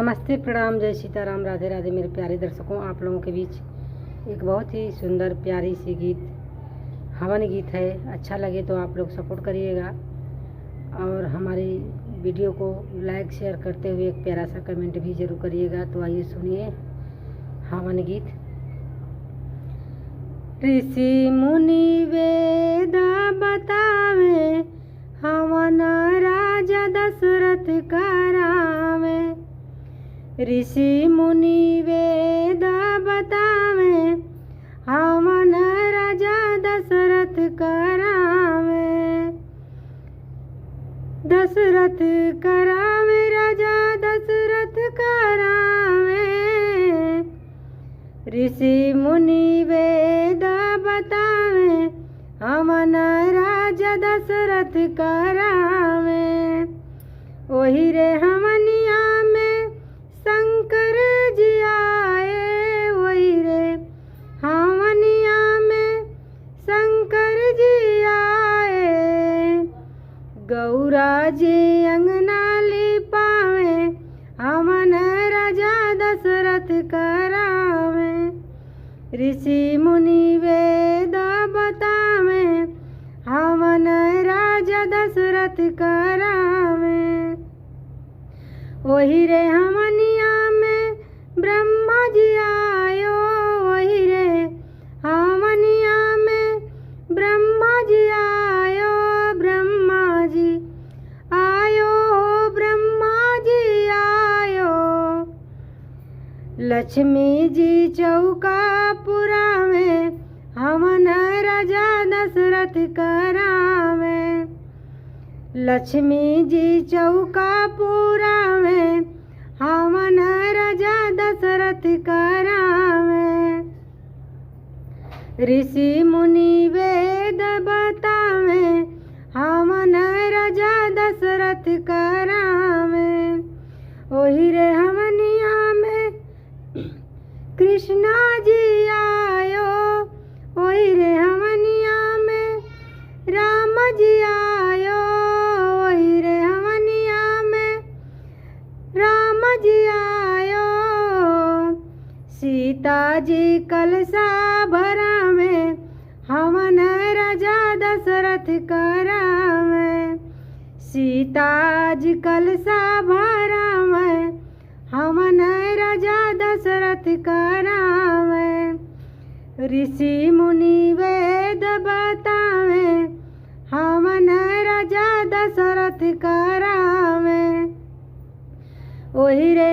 नमस्ते, प्रणाम, जय सीताराम, राधे राधे। मेरे प्यारे दर्शकों, आप लोगों के बीच एक बहुत ही सुंदर प्यारी सी गीत, हवन गीत है। अच्छा लगे तो आप लोग सपोर्ट करिएगा और हमारी वीडियो को लाइक शेयर करते हुए एक प्यारा सा कमेंट भी ज़रूर करिएगा। तो आइए सुनिए हवन गीत। ऋषि मुनि वेद बतावे, हवन राजा दशरथ करावे। ऋषि मुनि वेद बतावे, हवन राजा दशरथ करावे। दशरथ करावे, राजा दशरथ करावे। ऋषि मुनि वेद बतावे, हवन राजा दशरथ करावे। ओही रे हमनिया में शंकर जी आए, वही रे हमनिया में शंकर जी आए। गौरा जी अंगना लिपावे, हवन राजा दशरथ करावे। ऋषि मुनि वेद बतावे, हवन राजा दशरथ करावे। वही रे हमनिया में ब्रह्मा जी आयो, वही रे हमनिया में ब्रह्मा जी आयो। ब्रह्मा जी आयो, ब्रह्मा जी आयो। लक्ष्मी जी चौका पुरावे, हवन राजा दशरथ करावे। लक्ष्मी जी चौका पुरावे, हवन राजा दशरथ करावे। ऋषि मुनि वेद बतावे, हवन राजा दशरथ करावे। ओही रे हमनिया में कृष्णा जी आयो, ओही रे हमनिया में राम जी आयो। ओही रे हमनिया में राम जी आयो। सीता जी कलसा भरावे, हवन राजा दशरथ करावे। सीता जी कलसा भरावे, हवन राजा दशरथ करावे। ऋषि मुनि वेद बतावे, हवन राजा दशरथ करावे। ओही रे